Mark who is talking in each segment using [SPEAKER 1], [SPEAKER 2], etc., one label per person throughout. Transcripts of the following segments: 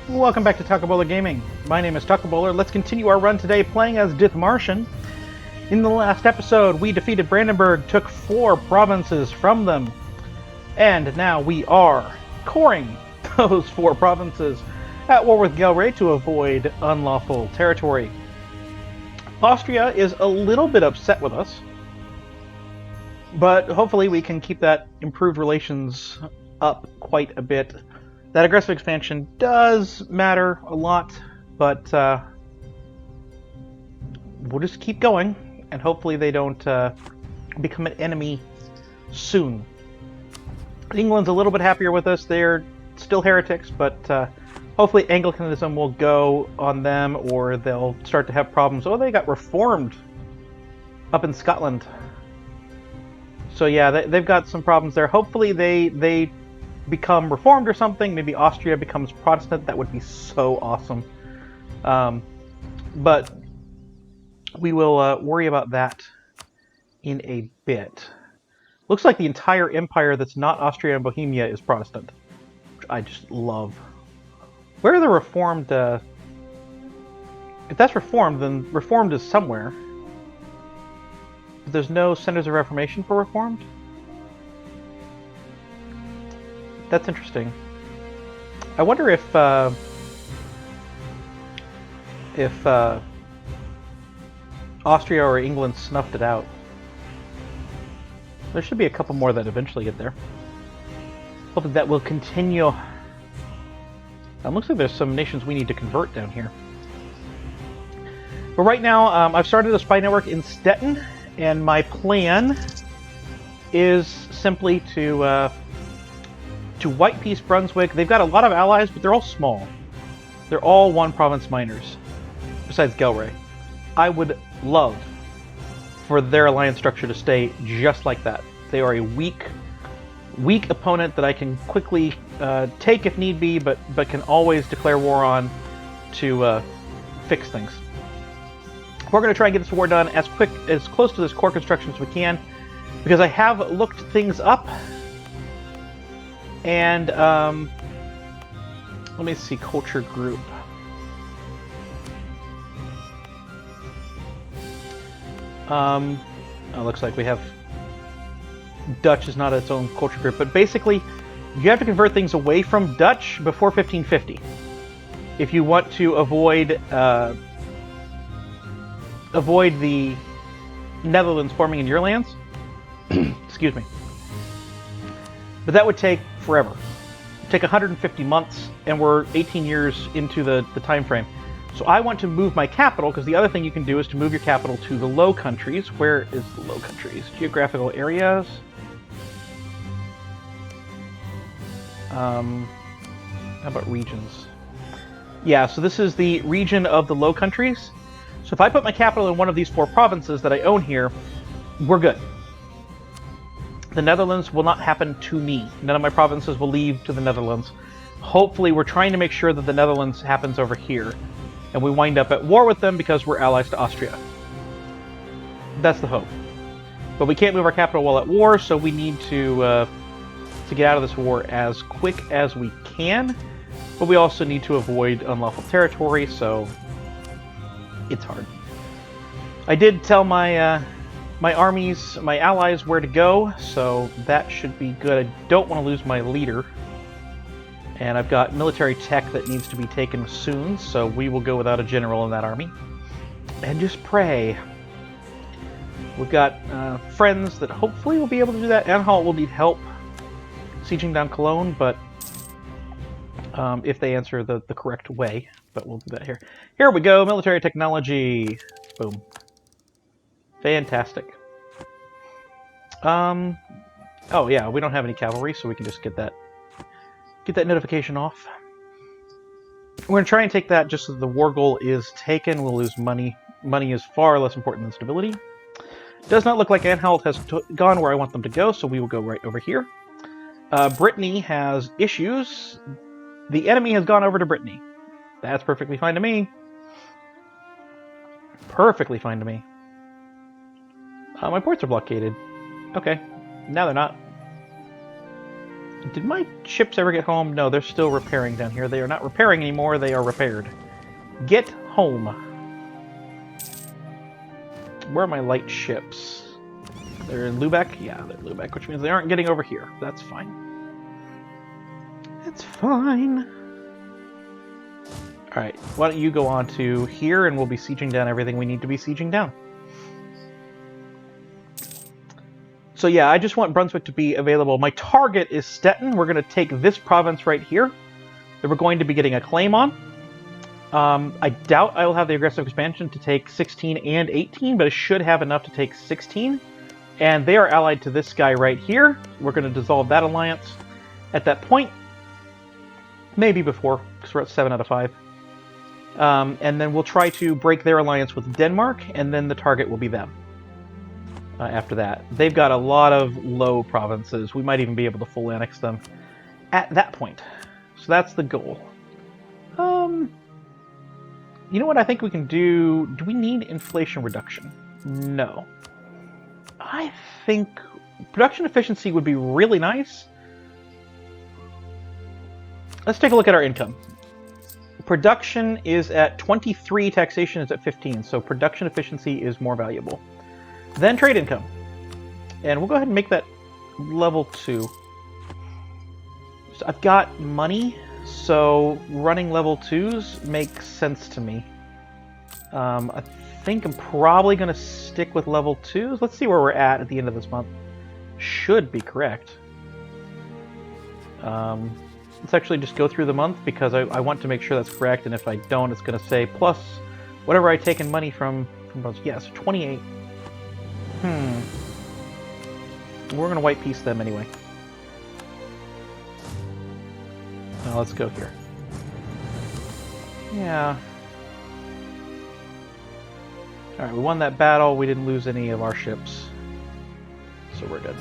[SPEAKER 1] Welcome back to Taco Bowler Gaming. My name is Taco Bowler. Let's continue our run today playing as Dithmarschen. In the last episode, we defeated Brandenburg, took 4 provinces from them, and now we are coring those 4 provinces at war with Gelre to avoid unlawful territory. Austria is a little bit upset with us, but hopefully we can keep that improved relations up quite a bit. That aggressive expansion does matter a lot, but we'll just keep going, and hopefully they don't become an enemy soon. England's a little bit happier with us. They're still heretics, but hopefully Anglicanism will go on them, or they'll start to have problems. Oh, they got reformed up in Scotland. So yeah, they've got some problems there. Hopefully they become reformed or something. Maybe Austria becomes Protestant. That would be so awesome. But we will worry about that in a bit. Looks like the entire empire that's not Austria and Bohemia is Protestant, which I just love. Where are the reformed? If that's reformed, then reformed is somewhere. But there's no centers of reformation for reformed. That's interesting. I wonder if Austria or England snuffed it out. There should be a couple more that eventually get there. Hopefully that will continue. Looks like there's some nations we need to convert down here. But right now, I've started a spy network in Stettin, and my plan is simply to White Peace Brunswick. They've got a lot of allies, but they're all small. They're all one-province miners, besides Gelre. I would love for their alliance structure to stay just like that. They are a weak opponent that I can quickly take if need be, but can always declare war on to fix things. We're going to try and get this war done as close to this core construction as we can, because I have looked things up. And let me see, culture group. It looks like we have Dutch is not its own culture group, but basically you have to convert things away from Dutch before 1550 if you want to avoid the Netherlands forming in your lands. Excuse me. But that would take forever. It would take 150 months, and we're 18 years into the time frame. So I want to move my capital, because the other thing you can do is to move your capital to the Low Countries. Where is the Low Countries? Geographical areas. How about regions? Yeah, so this is the region of the Low Countries. So if I put my capital in one of these 4 provinces that I own here, we're good. The Netherlands will not happen to me. None of my provinces will leave to the Netherlands. Hopefully, we're trying to make sure that the Netherlands happens over here, and we wind up at war with them because we're allies to Austria. That's the hope. But we can't move our capital while at war, so we need to get out of this war as quick as we can. But we also need to avoid unlawful territory, so it's hard. I did tell my armies, my allies, where to go, so that should be good. I don't want to lose my leader. And I've got military tech that needs to be taken soon, so we will go without a general in that army. And just pray. We've got friends that hopefully will be able to do that. Anhalt will need help sieging down Cologne, but if they answer the correct way. But we'll do that here. Here we go, military technology. Boom. Fantastic. Oh yeah, we don't have any cavalry, so we can just get that notification off. We're going to try and take that just so the war goal is taken. We'll lose money. Money is far less important than stability. Does not look like Anhalt has gone where I want them to go, so we will go right over here. Brittany has issues. The enemy has gone over to Brittany. That's perfectly fine to me. Perfectly fine to me. My ports are blockaded. Okay. Now they're not. Did my ships ever get home? No, they're still repairing down here. They are not repairing anymore, they are repaired. Get home. Where are my light ships? They're in Lubeck? Yeah, they're in Lubeck, which means they aren't getting over here. That's fine. It's fine. Alright, why don't you go on to here and we'll be sieging down everything we need to be sieging down. So yeah, I just want Brunswick to be available. My target is Stettin. We're going to take this province right here that we're going to be getting a claim on. I doubt I will have the aggressive expansion to take 16 and 18, but I should have enough to take 16. And they are allied to this guy right here. We're going to dissolve that alliance at that point. Maybe before, because we're at 7 out of 5. And then we'll try to break their alliance with Denmark, and then the target will be them. After that. They've got a lot of low provinces. We might even be able to full annex them at that point. So that's the goal. You know what I think we can do? Do we need inflation reduction? No. I think production efficiency would be really nice. Let's take a look at our income. Production is at 23, taxation is at 15, so production efficiency is more valuable. Then trade income. And we'll go ahead and make that level 2. So I've got money, so running level 2s makes sense to me. I think I'm probably going to stick with level 2s. Let's see where we're at the end of this month. Should be correct. Let's actually just go through the month because I want to make sure that's correct, and if I don't, it's going to say plus whatever I take in money from yeah, so 28. We're going to white piece them anyway. Now let's go here. Yeah. Alright, we won that battle. We didn't lose any of our ships. So we're good.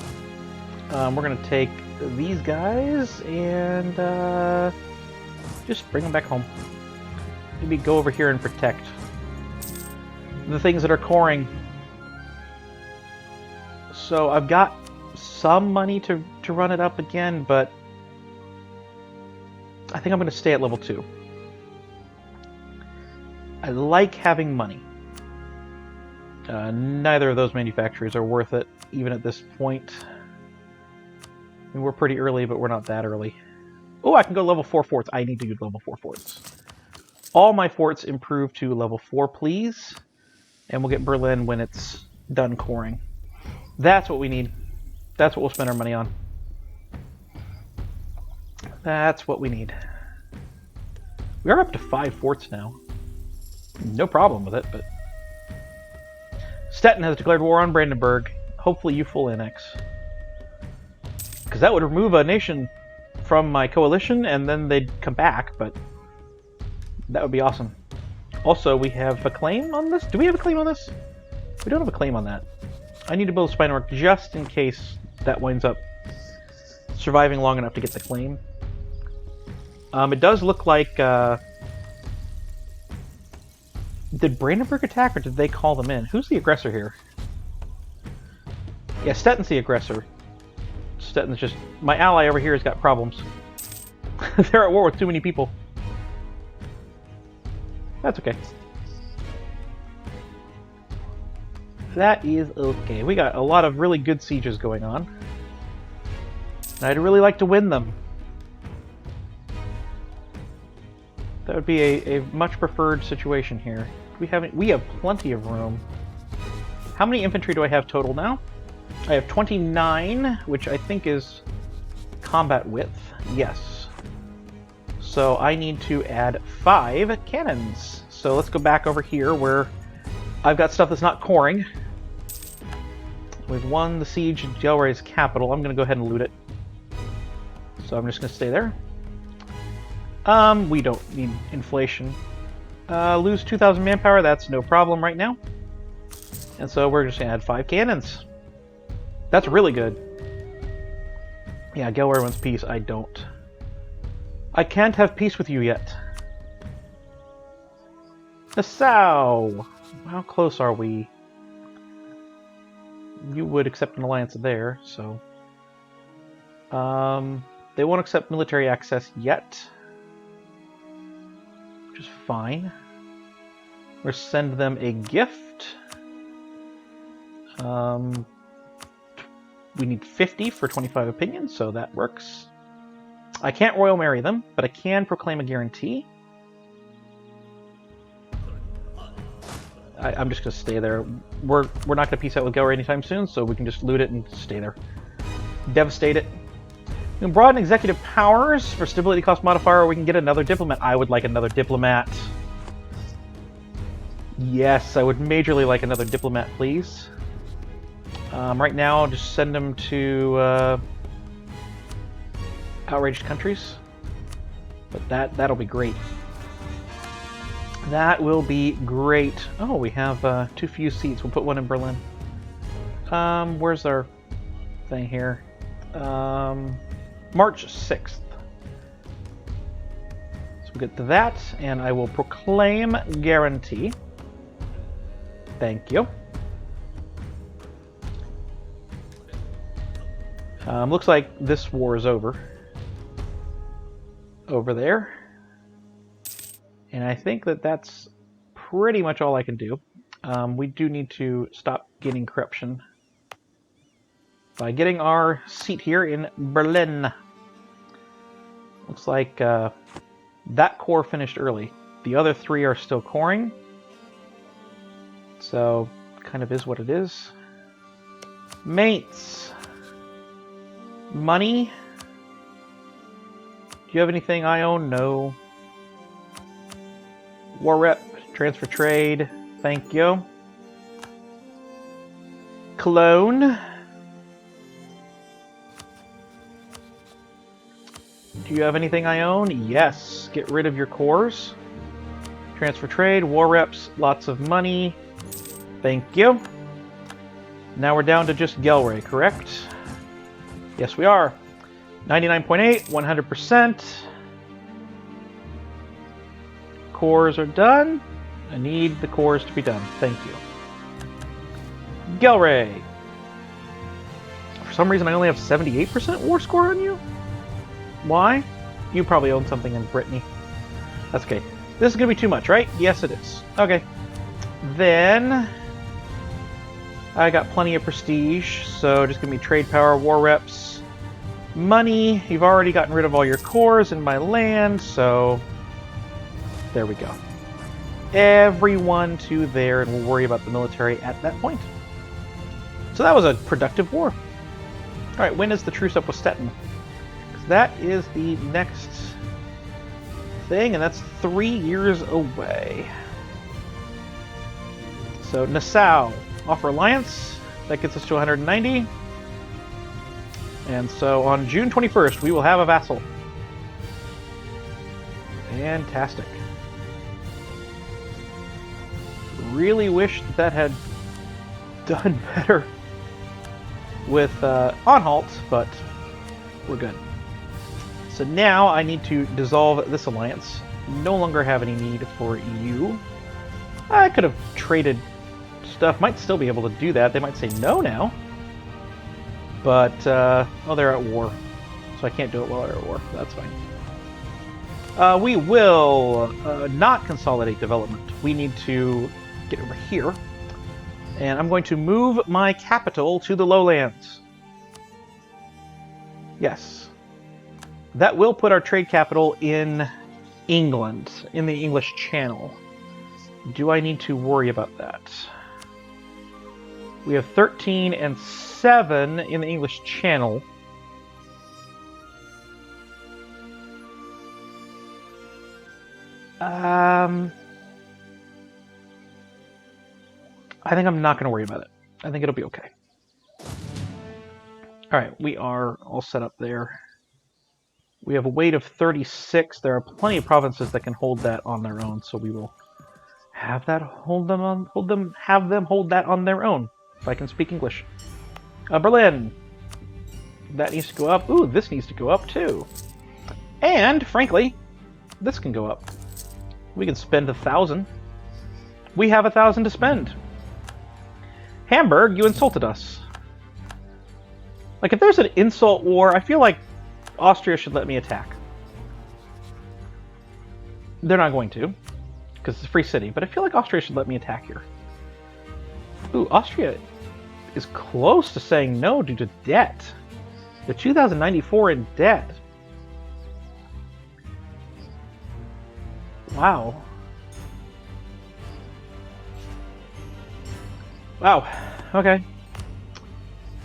[SPEAKER 1] We're going to take these guys and just bring them back home. Maybe go over here and protect the things that are coring. So I've got some money to run it up again, but I think I'm going to stay at level 2. I like having money. Neither of those manufacturers are worth it, even at this point. I mean, we're pretty early, but we're not that early. Oh, I can go level 4 forts. I need to do level 4 forts. All my forts improve to level 4, please. And we'll get Berlin when it's done coring. That's what we need. That's what we'll spend our money on. That's what we need. We are up to 5 forts now. No problem with it, but... Stettin has declared war on Brandenburg. Hopefully you full annex. Because that would remove a nation from my coalition, and then they'd come back, but... that would be awesome. Also, we have a claim on this? Do we have a claim on this? We don't have a claim on that. I need to build a spy network just in case that winds up surviving long enough to get the claim. It does look like... did Brandenburg attack, or did they call them in? Who's the aggressor here? Yeah, Stettin's the aggressor. Stettin's just... my ally over here has got problems. They're at war with too many people. That's okay. That is okay. We got a lot of really good sieges going on. And I'd really like to win them. That would be a much preferred situation here. We have plenty of room. How many infantry do I have total now? I have 29, which I think is combat width. Yes. So I need to add 5 cannons. So let's go back over here where I've got stuff that's not coring. We've won the siege of Gelray's capital. I'm going to go ahead and loot it. So I'm just going to stay there. We don't need inflation. Lose 2,000 manpower, that's no problem right now. And so we're just going to add 5 cannons. That's really good. Yeah, Gelray wants peace. I don't. I can't have peace with you yet. Nassau! How close are we? You would accept an alliance there, so... They won't accept military access yet, which is fine. We'll send them a gift. We need 50 for 25 opinions, so that works. I can't royal marry them, but I can proclaim a guarantee. I'm just going to stay there. We're not going to peace out with Gelre anytime soon, so we can just loot it and stay there. Devastate it. We can broaden executive powers for stability cost modifier, or we can get another diplomat. I would like another diplomat. Yes, I would majorly like another diplomat, please. Right now, I'll just send them to outraged countries. But that'll be great. That will be great. Oh, we have too few seats. We'll put one in Berlin. Where's our thing here? March 6th. So we get to that, and I will proclaim guarantee. Thank you. Looks like this war is over. Over there. And I think that that's pretty much all I can do. We do need to stop gaining corruption by getting our seat here in Berlin. Looks like that core finished early. The other three are still coring. So, kind of is what it is. Mates. Money. Do you have anything I own? No. War rep. Transfer trade. Thank you. Cologne. Do you have anything I own? Yes. Get rid of your cores. Transfer trade. War reps. Lots of money. Thank you. Now we're down to just Gelre, correct? Yes, we are. 99.8, 100%. Cores are done. I need the cores to be done. Thank you. Gelre. For some reason, I only have 78% war score on you? Why? You probably own something in Brittany. That's okay. This is going to be too much, right? Yes, it is. Okay. Then I got plenty of prestige, so just give me trade power, war reps, money. You've already gotten rid of all your cores in my land, so there we go. Everyone to there, and we'll worry about the military at that point. So that was a productive war. All right, when is the truce up with Stettin? Because that is the next thing, and that's 3 years away. So Nassau. Offer alliance. That gets us to 190. And so on June 21st, we will have a vassal. Fantastic. Really wish that had done better with Anhalt, but we're good. So now I need to dissolve this alliance. No longer have any need for you. I could have traded stuff. Might still be able to do that. They might say no now. But, oh, they're at war. So I can't do it while they're at war. That's fine. We will not consolidate development. We need to get over here. And I'm going to move my capital to the lowlands. Yes. That will put our trade capital in England, in the English Channel. Do I need to worry about that? We have 13 and 7 in the English Channel. I think I'm not going to worry about it. I think it'll be okay. Alright, we are all set up there. We have a weight of 36. There are plenty of provinces that can hold that on their own, so we will have that hold them hold that on their own. If I can speak English. Berlin. That needs to go up. Ooh, this needs to go up too. And, frankly, this can go up. We can spend 1,000. We have 1,000 to spend. Hamburg, you insulted us. Like, if there's an insult war, I feel like Austria should let me attack. They're not going to, because it's a free city, but I feel like Austria should let me attack here. Ooh, Austria is close to saying no due to debt. They're 2,094 in debt. Wow. Wow. Okay.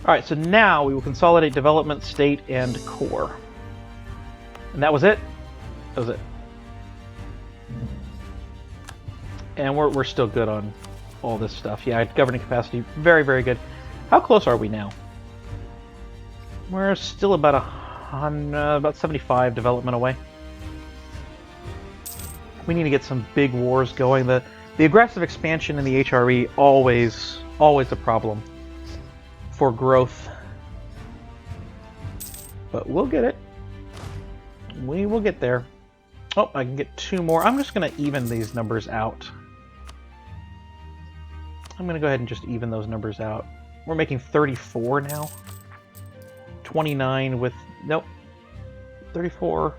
[SPEAKER 1] Alright, so now we will consolidate development, state, and core. And that was it? That was it. And we're still good on all this stuff. Yeah, governing capacity, very, very good. How close are we now? We're still about about 75 development away. We need to get some big wars going. The aggressive expansion in the HRE always a problem for growth. But we'll get it. We will get there. Oh, I can get 2 more. I'm just going to even these numbers out. I'm going to go ahead and just even those numbers out. We're making 34 now. 29 with... Nope. 34.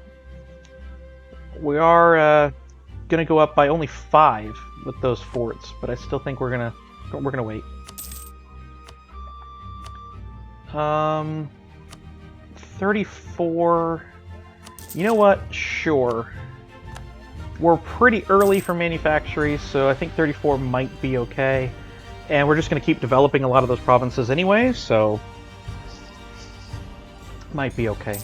[SPEAKER 1] We are going to go up by only 5 with those forts, but I still think we're going to wait. 34... You know what? Sure. We're pretty early for manufactories, so I think 34 might be okay. And we're just going to keep developing a lot of those provinces anyway, so... Might be okay.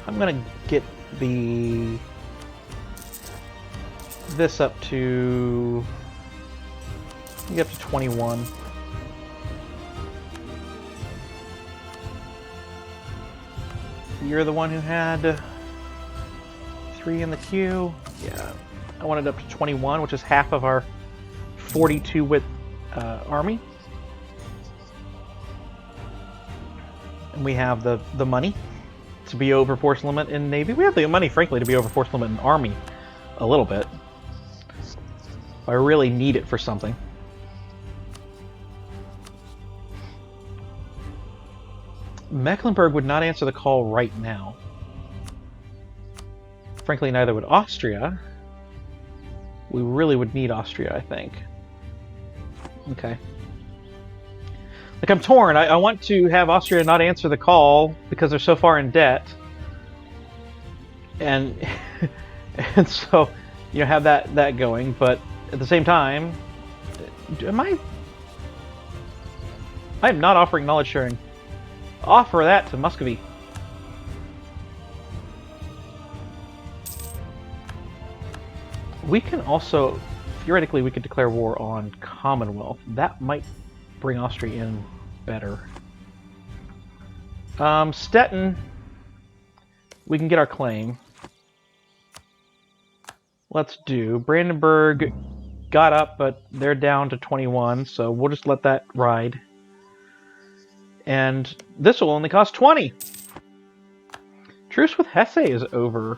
[SPEAKER 1] I'm going to get this up to... Get up to 21. You're the one who had 3 in the queue. Yeah, I wanted up to 21, which is half of our 42 width army. And we have the money to be over force limit in Navy. We have the money, frankly, to be over force limit in Army a little bit. I really need it for something. Mecklenburg would not answer the call right now. Frankly, neither would Austria. We really would need Austria, I think. Okay. Like, I'm torn. I want to have Austria not answer the call because they're so far in debt. And and so, you know, have that going. But at the same time, I am not offering knowledge sharing. Offer that to Muscovy. We can also, theoretically, we could declare war on Commonwealth. That might bring Austria in better. Stettin, we can get our claim. Let's do. Brandenburg got up, but they're down to 21, so we'll just let that ride. And this will only cost 20. Truce with Hesse is over.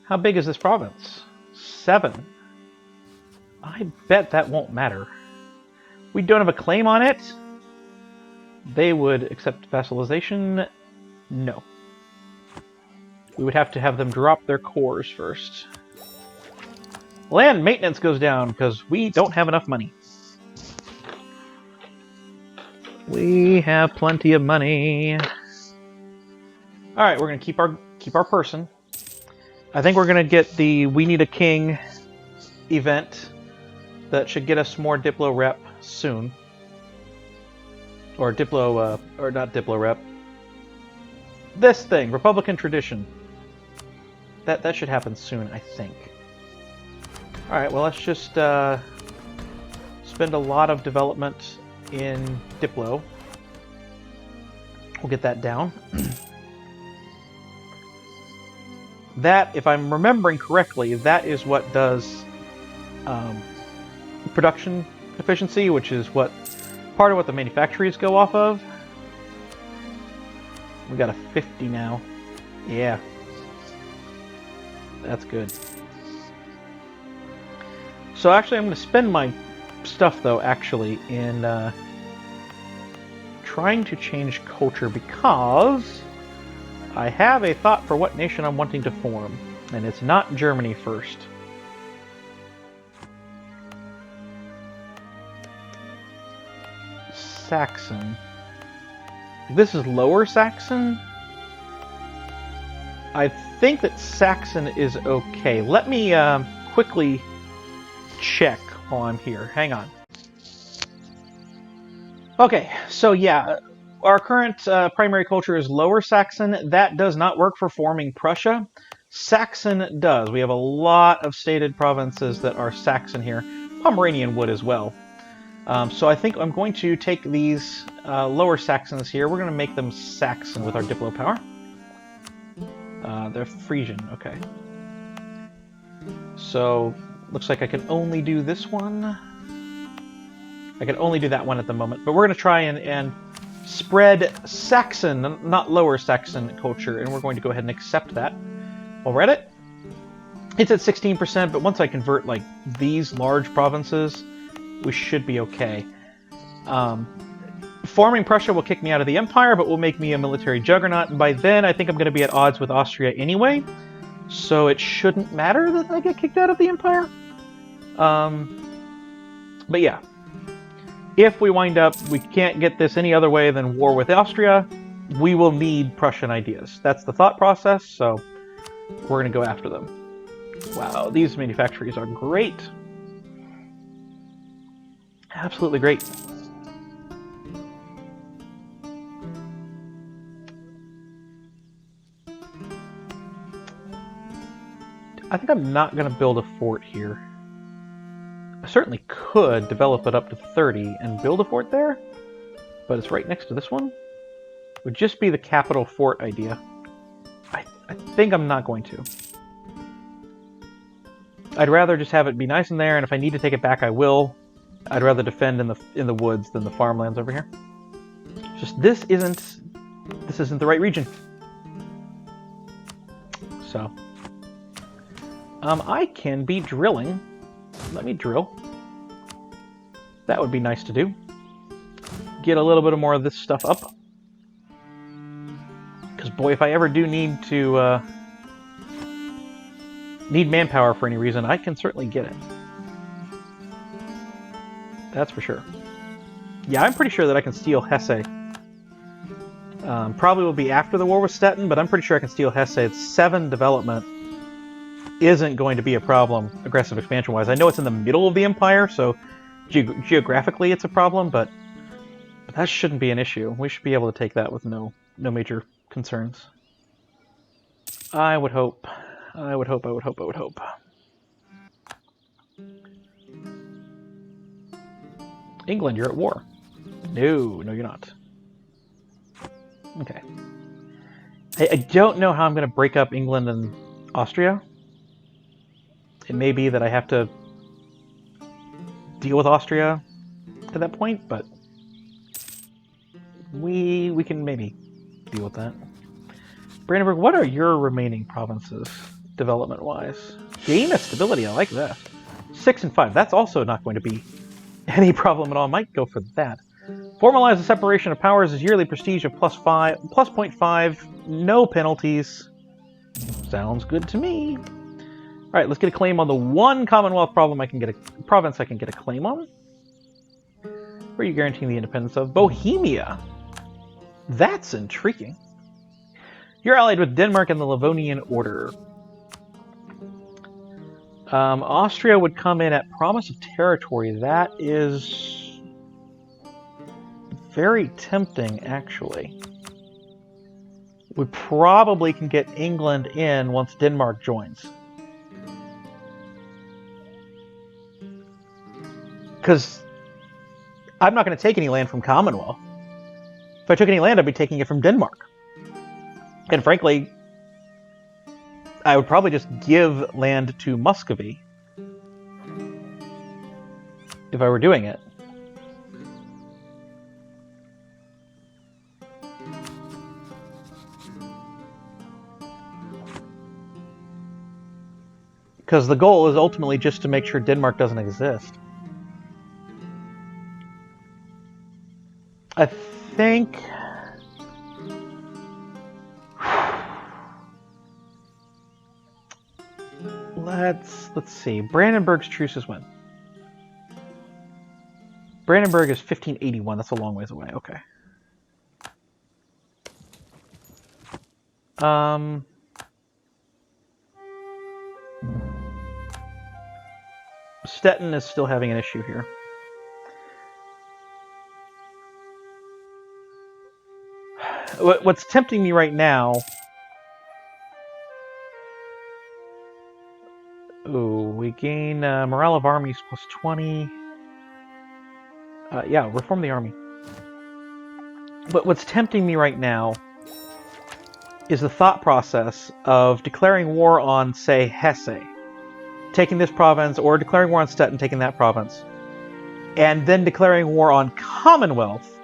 [SPEAKER 1] How big is this province? 7. I bet that won't matter. We don't have a claim on it. They would accept vassalization. No. We would have to have them drop their cores first. Land maintenance goes down because we don't have enough money. We have plenty of money. Alright, we're going to keep our person. I think we're going to get the We Need a King event that should get us more Diplo rep soon. Or Diplo, or not Diplo rep. This thing, Republican Tradition. That should happen soon, I think. Alright, well, let's just spend a lot of development in Diplo. We'll get that down. That, if I'm remembering correctly, that is what does production efficiency, which is what part of what the manufactories go off of. We got a 50 now. Yeah. That's good. So actually I'm going to spend my stuff, though, actually, in trying to change culture because I have a thought for what nation I'm wanting to form, and it's not Germany first. Saxon. This is Lower Saxon. I think that Saxon is okay. Let me quickly check while I'm here. Hang on. Okay, so yeah, our current primary culture is Lower Saxon. That does not work for forming Prussia. Saxon does. We have a lot of stated provinces that are Saxon here. Pomeranian would as well. So I think I'm going to take these Lower Saxons here. We're going to make them Saxon with our Diplo power. They're Frisian, okay. So, looks like I can only do this one. I can only do that one at the moment, but we're going to try and spread Saxon, not Lower Saxon culture, and we're going to go ahead and accept that. While we're at it, it's at 16%, but once I convert like these large provinces, we should be okay. Forming Prussia will kick me out of the Empire, but will make me a military juggernaut, and by then I think I'm going to be at odds with Austria anyway, so it shouldn't matter that I get kicked out of the Empire. But yeah. If we wind up, we can't get this any other way than war with Austria, we will need Prussian ideas. That's the thought process, so we're going to go after them. Wow, these manufactories are great. Absolutely great. I think I'm not going to build a fort here. I certainly could develop it up to 30 and build a fort there, but it's right next to this one. It would just be the capital fort idea. I think I'm not going to. I'd rather just have it be nice in there, and if I need to take it back, I will. I'd rather defend in the woods than the farmlands over here. It's just this isn't the right region. So I can be drilling. Let me drill. That would be nice to do. Get a little bit more of this stuff up. Because boy, if I ever do need to need manpower for any reason, I can certainly get it. That's for sure. Yeah, I'm pretty sure that I can steal Hesse. Probably will be after the war with Stettin, but I'm pretty sure I can steal Hesse. It's 7 development. Isn't going to be a problem aggressive expansion-wise. I know it's in the middle of the Empire, so geographically it's a problem, but that shouldn't be an issue. We should be able to take that with no major concerns. I would hope. I would hope, I would hope, I would hope. England, you're at war. No, you're not. Okay. I don't know how I'm going to break up England and Austria. It may be that I have to deal with Austria to that point, but we can maybe deal with that. Brandenburg, what are your remaining provinces, development-wise? Gain of stability, I like that. 6 and 5, that's also not going to be any problem at all. Might go for that. Formalize the separation of powers as yearly prestige of plus 0.5, no penalties. Sounds good to me. All right, let's get a claim on the one Commonwealth province I can get a claim on. Where are you guaranteeing the independence of? Bohemia. That's intriguing. You're allied with Denmark and the Livonian Order. Austria would come in at promise of territory. That is very tempting, actually. We probably can get England in once Denmark joins. Because I'm not going to take any land from Commonwealth. If I took any land, I'd be taking it from Denmark. And frankly, I would probably just give land to Muscovy if I were doing it. Because the goal is ultimately just to make sure Denmark doesn't exist. I think... Let's see. Brandenburg's truce is when? Brandenburg is 1581. That's a long ways away. Okay. Stettin is still having an issue here. What's tempting me right now... Ooh, we gain morale of armies plus 20. Yeah, reform the army. But what's tempting me right now is the thought process of declaring war on, say, Hesse, taking this province, or declaring war on Stettin, taking that province, and then declaring war on Commonwealth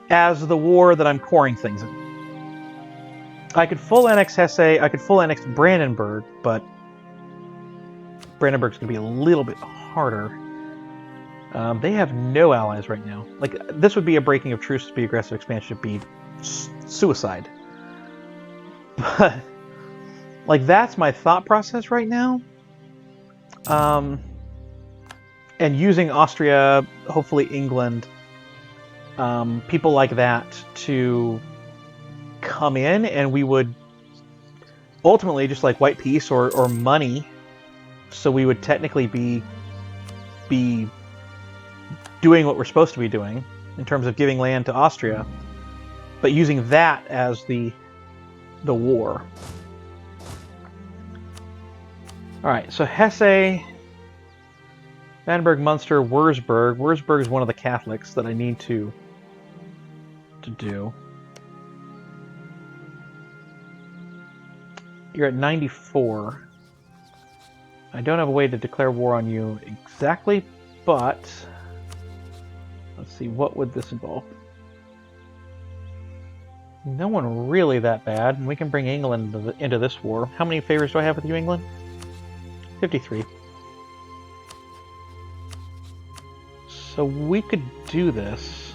[SPEAKER 1] as the war that I'm coring things in. I could full annex Hesse, I could full annex Brandenburg, but Brandenburg's going to be a little bit harder. They have no allies right now. Like, this would be a breaking of truce, to be aggressive expansion, to be suicide. But, like, that's my thought process right now. And using Austria, hopefully England, people like that to come in, and we would ultimately just like white peace or money. So we would technically be doing what we're supposed to be doing in terms of giving land to Austria, but using that as the war. All right, so Hesse, Brandenburg, Munster, Würzburg. Würzburg is one of the Catholics that I need to do. You're at 94. I don't have a way to declare war on you exactly, but let's see, what would this involve? No one really that bad, and we can bring England into this war. How many favors do I have with you, England? 53. So we could do this.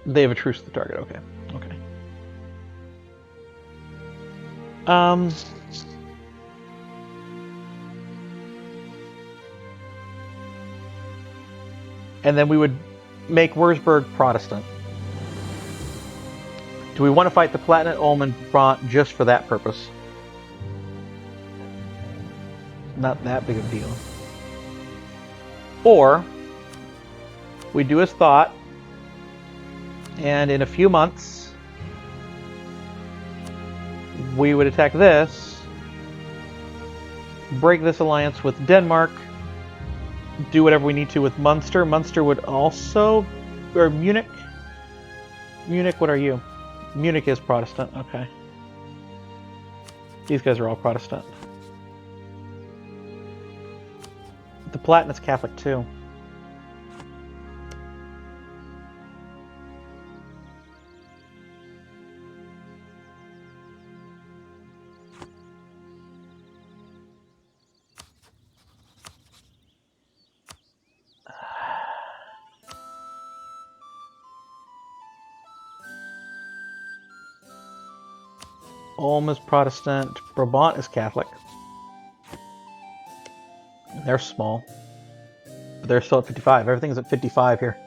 [SPEAKER 1] They have a truce to the target, okay. Okay. And then we would make Würzburg Protestant. Do we want to fight the Palatinate, Ulm, and Brabant just for that purpose? Not that big of a deal. Or we do as thought, and in a few months we would attack this, break this alliance with Denmark, do whatever we need to with Munster. Munster would also, or Munich. Munich, what are you? Munich is Protestant, okay. These guys are all Protestant. The Palatinate's Catholic too. Ulm is Protestant. Brabant is Catholic. They're small. But they're still at 55. Everything's at 55 here.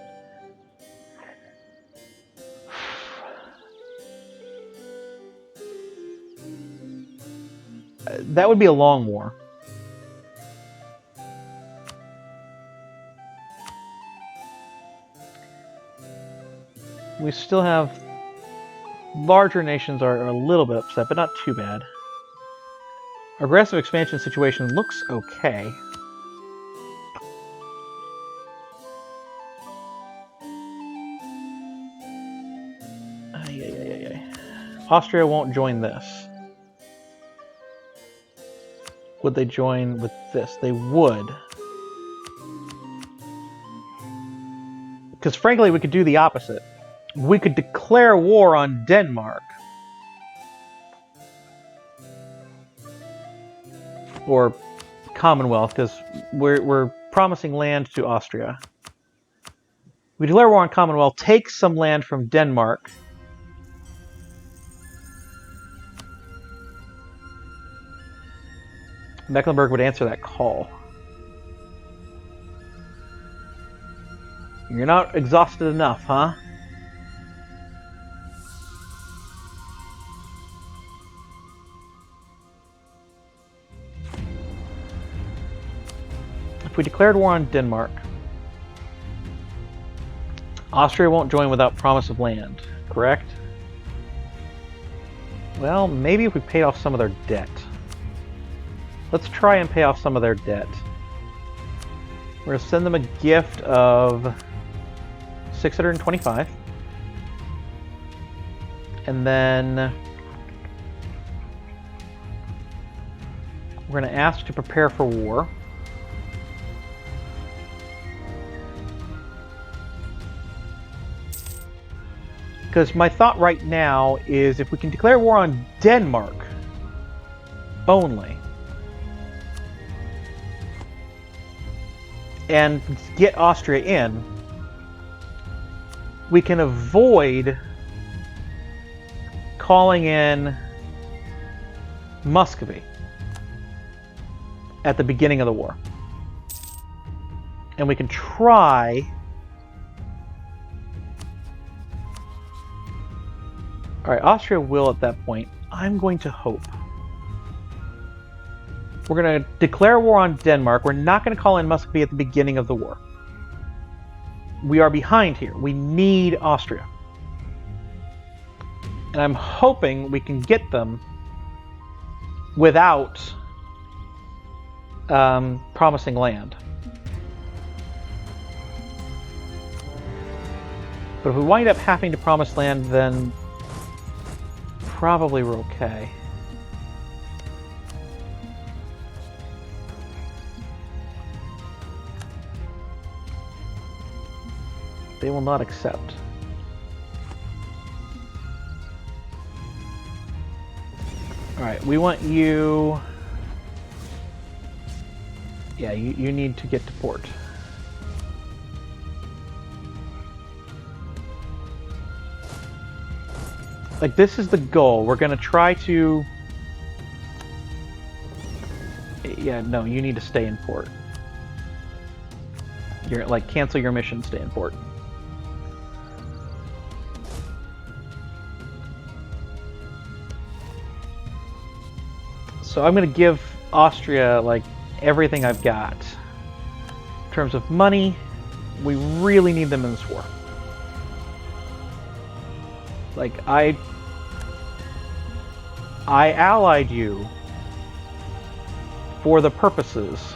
[SPEAKER 1] That would be a long war. We still have... Larger nations are a little bit upset, but not too bad. Aggressive expansion situation looks okay. Austria won't join this. Would they join with this? They would. Because frankly, we could do the opposite. We could declare war on Denmark. Or Commonwealth, because we're promising land to Austria. We declare war on Commonwealth, take some land from Denmark. Mecklenburg would answer that call. You're not exhausted enough, huh? If we declared war on Denmark, Austria won't join without promise of land, correct? Well, maybe if we paid off some of their debt. Let's try and pay off some of their debt. We're going to send them a gift of 625. And then we're going to ask to prepare for war. Because my thought right now is if we can declare war on Denmark only and get Austria in, we can avoid calling in Muscovy at the beginning of the war. And we can try... Alright, Austria will at that point. I'm going to hope. We're going to declare war on Denmark. We're not going to call in Muscovy at the beginning of the war. We are behind here. We need Austria. And I'm hoping we can get them without promising land. But if we wind up having to promise land, then probably we're okay. They will not accept. Alright, we want you... Yeah, you need to get to port. Like, this is the goal. We're going to try to... Yeah, no, you need to stay in port. You're, like, cancel your mission, stay in port. So I'm going to give Austria, like, everything I've got. In terms of money, we really need them in this war. Like, I allied you for the purposes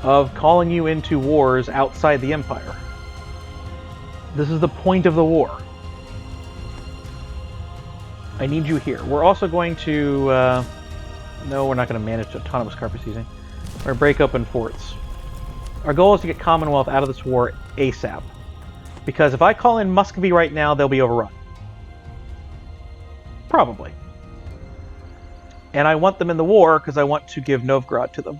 [SPEAKER 1] of calling you into wars outside the Empire. This is the point of the war. I need you here. We're also going to... no, we're not going to manage autonomous carpet seizing. We're going to break open forts. Our goal is to get Commonwealth out of this war ASAP. Because if I call in Muscovy right now, they'll be overrun. Probably. And I want them in the war because I want to give Novgorod to them.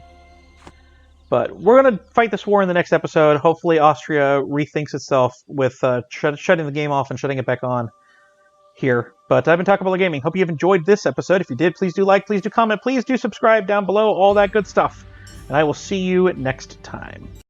[SPEAKER 1] But we're going to fight this war in the next episode. Hopefully Austria rethinks itself with shutting the game off and shutting it back on here. But I've been talking about gaming. Hope you've enjoyed this episode. If you did, please do like, please do comment, please do subscribe down below, all that good stuff. And I will see you next time.